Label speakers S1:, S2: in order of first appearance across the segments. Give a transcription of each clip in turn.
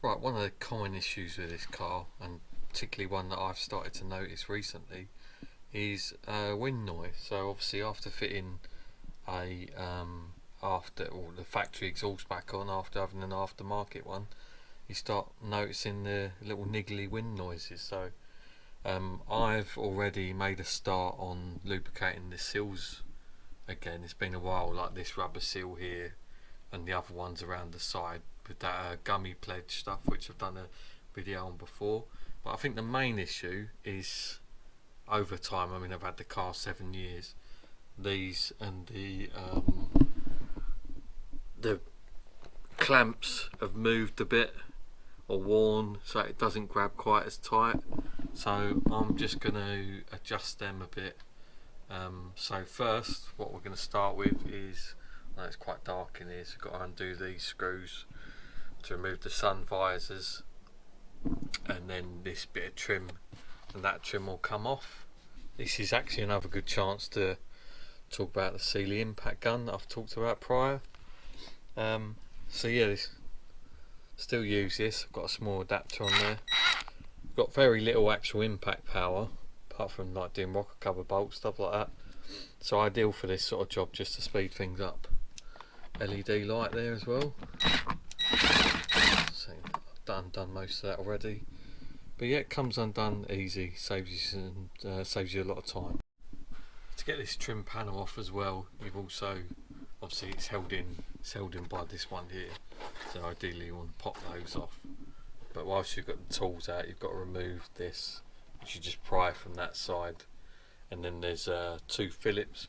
S1: Right, one of the common issues with this car, and particularly one that I've started to notice recently, is wind noise. So obviously, after fitting a after or the factory exhaust back on after having an aftermarket one, you start noticing the little niggly wind noises. So I've already made a start on lubricating the seals again. It's been a while, like this rubber seal here and the other ones around the side with that gummy pledge stuff, which I've done a video on before. But I think the main issue is over time. I mean, I've had the car 7 years. These and the clamps have moved a bit or worn, so it doesn't grab quite as tight. So I'm just going to adjust them a bit. So first, what we're going to start with is, well, it's quite dark in here, so we've got to undo these screws to remove the sun visors, and then this bit of trim, and that trim will come off. This is actually another good chance to talk about the Sealy impact gun that I've talked about prior. So yeah, still use this. I've got a small adapter on there. Got very little actual impact power, apart from like doing rocker cover bolts, stuff like that. So ideal for this sort of job, just to speed things up. LED light there as well. So I've done most of that already. But yeah, it comes undone easy, saves you a lot of time. To get this trim panel off as well, you've also, obviously it's held in by this one here, so ideally you want to pop those off. But whilst you've got the tools out, you've got to remove this, which you just pry from that side. And then there's two Phillips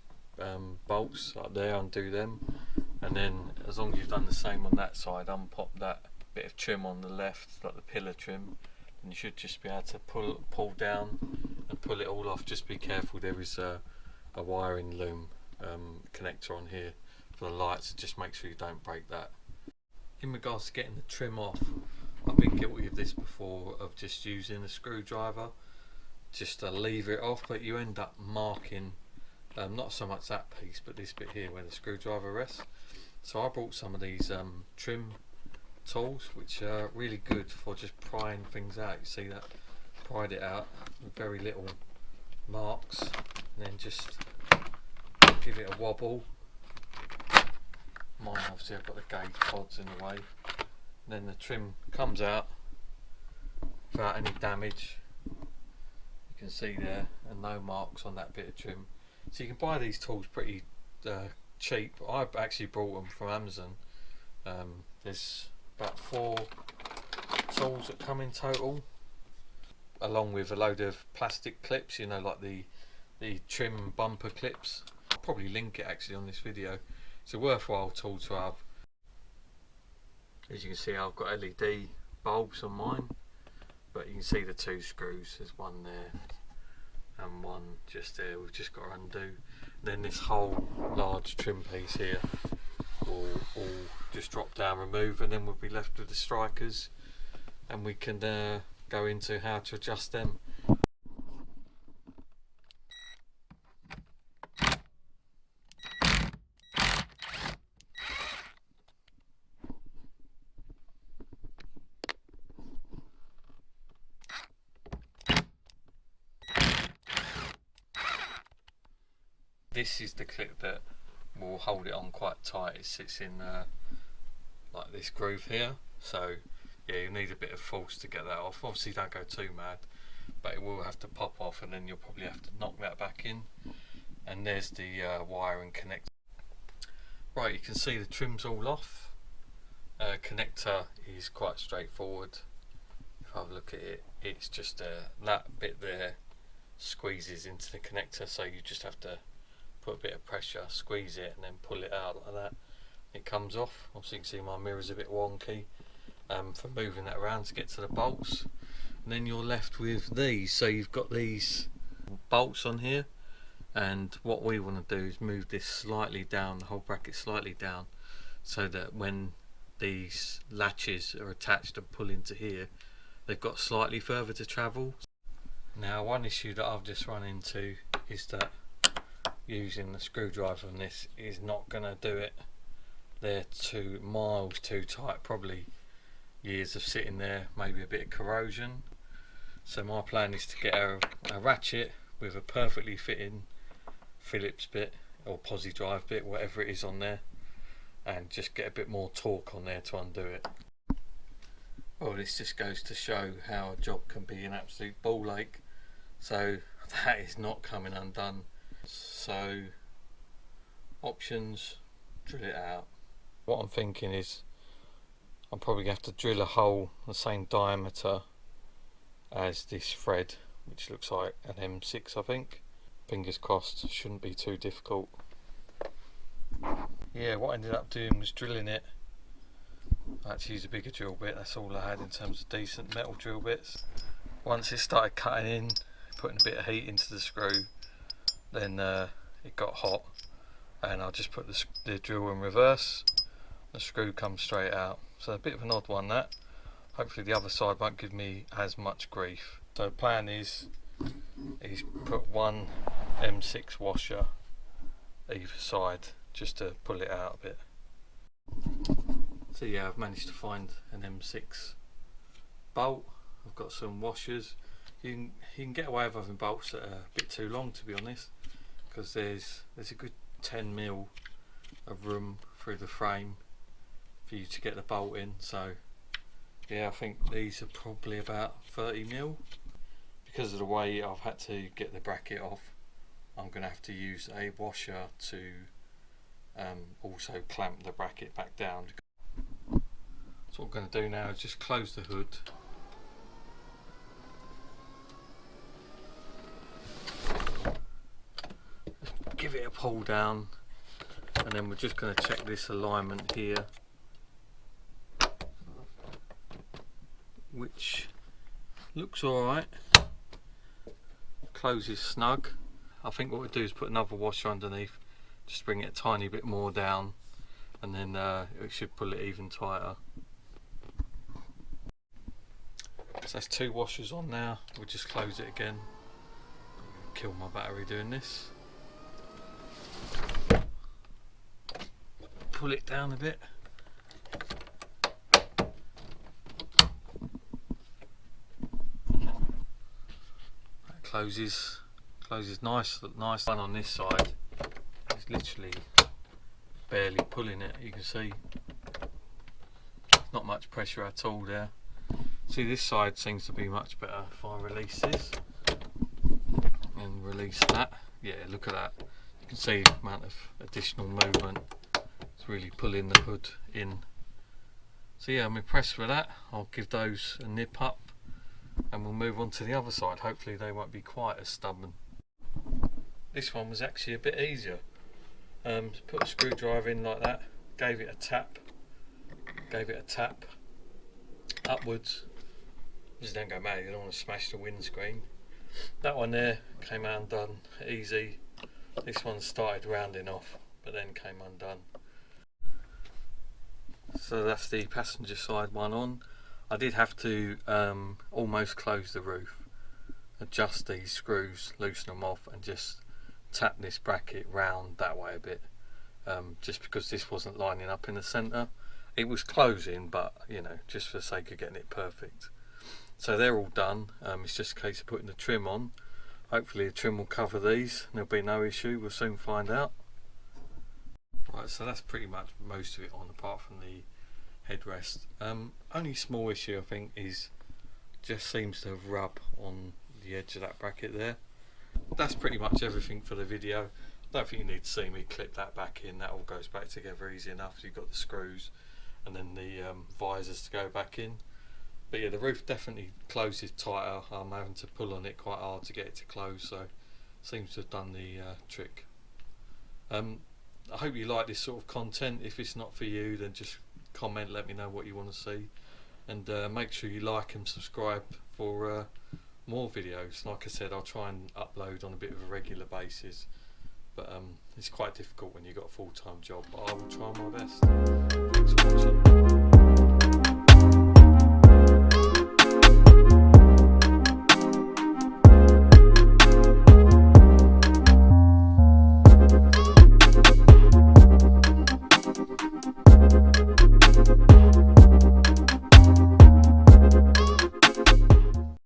S1: bolts up there, undo them. And then as long as you've done the same on that side, unpop that bit of trim on the left, like the pillar trim, and you should just be able to pull down and pull it all off. Just be careful, there is a wiring loom connector on here for the lights, just make sure you don't break that. In regards to getting the trim off, I've been guilty of this before, of just using a screwdriver just to lever it off, but you end up marking not so much that piece, but this bit here where the screwdriver rests. So I brought some of these trim tools, which are really good for just prying things out. You see that? Pried it out with very little marks, and then just give it a wobble. Mine, obviously I've got the gauge pods in the way. And then the trim comes out without any damage. You can see there, and no marks on that bit of trim. So you can buy these tools pretty cheap. I've actually brought them from Amazon. There's about 4 tools that come in total, along with a load of plastic clips, you know, like the trim bumper clips. I'll probably link it actually on this video. It's a worthwhile tool to have. As you can see, I've got LED bulbs on mine, but you can see the 2 screws. There's one there and one just there. We've just got to undo. Then this whole large trim piece here will just drop down, remove, and then we'll be left with the strikers, and we can go into how to adjust them. This is the clip that will hold it on quite tight. It sits in like this groove here, so yeah, you need a bit of force to get that off. Obviously don't go too mad, but it will have to pop off, and then you'll probably have to knock that back in. And there's the wiring connector. Right, you can see the trim's all off. Connector is quite straightforward. If I have a look at it, it's just that bit there squeezes into the connector, so you just have to put a bit of pressure, squeeze it, and then pull it out like that. It comes off. Obviously you can see my mirror's a bit wonky for moving that around to get to the bolts. And then you're left with these. So you've got these bolts on here, and what we want to do is move this slightly down, the whole bracket slightly down, so that when these latches are attached and pull into here, they've got slightly further to travel. Now, one issue that I've just run into is that using the screwdriver on this is not going to do it. They're 2 miles too tight, probably years of sitting there, maybe a bit of corrosion. So my plan is to get a ratchet with a perfectly fitting Phillips bit or posi drive bit, whatever it is on there, and just get a bit more torque on there to undo it. Well, this just goes to show how a job can be an absolute ball ache. So that is not coming undone. So options, drill it out. What I'm thinking is I'm probably going to have to drill a hole the same diameter as this thread, which looks like an M6, I think. Fingers crossed, shouldn't be too difficult. Yeah, what I ended up doing was drilling it. I had to use a bigger drill bit, that's all I had in terms of decent metal drill bits. Once it started cutting in, putting a bit of heat into the screw, then it got hot, and I just put the drill in reverse. The screw comes straight out. So a bit of an odd one that. Hopefully the other side won't give me as much grief. So the plan is put one M6 washer either side just to pull it out a bit. So yeah, I've managed to find an M6 bolt. I've got some washers. You can get away with having bolts that are a bit too long, to be honest, because there's a good 10mm of room through the frame for you to get the bolt in. So yeah, I think these are probably about 30mm. Because of the way I've had to get the bracket off, I'm going to have to use a washer to also clamp the bracket back down. So what I'm going to do now is just close the hood. Give it a pull down, and then we're just going to check this alignment here, which looks alright. Closes snug. I think what we do is put another washer underneath, just bring it a tiny bit more down, and then it should pull it even tighter. So that's 2 washers on now. We'll just close it again. Kill my battery doing this. Pull it down a bit. That closes nice. One on this side is literally barely pulling it. You can see not much pressure at all there. See, this side seems to be much better. If I release this and release that, yeah, look at that. You can see the amount of additional movement. It's really pulling the hood in. So yeah, I'm impressed with that. I'll give those a nip up and we'll move on to the other side. Hopefully they won't be quite as stubborn. This one was actually a bit easier. Put a screwdriver in like that, gave it a tap upwards. Just don't go mad, you don't want to smash the windscreen. That one there came out undone, easy. This one started rounding off, but then came undone. So that's the passenger side one on. I did have to almost close the roof, adjust these screws, loosen them off, and just tap this bracket round that way a bit, just because this wasn't lining up in the centre. It was closing, but you know, just for the sake of getting it perfect. So they're all done. It's just a case of putting the trim on. Hopefully the trim will cover these and there'll be no issue. We'll soon find out. Right, so that's pretty much most of it on, apart from the headrest. Only small issue I think is just seems to have rubbed on the edge of that bracket there. That's pretty much everything for the video. I don't think you need to see me clip that back in. That all goes back together easy enough. You've got the screws and then the visors to go back in. But yeah, the roof definitely closes tighter. I'm having to pull on it quite hard to get it to close, so seems to have done the trick. I hope you like this sort of content. If it's not for you, then just comment, let me know what you want to see, and make sure you like and subscribe for more videos. Like I said, I'll try and upload on a bit of a regular basis, but it's quite difficult when you've got a full-time job, but I will try my best. Thanks for watching.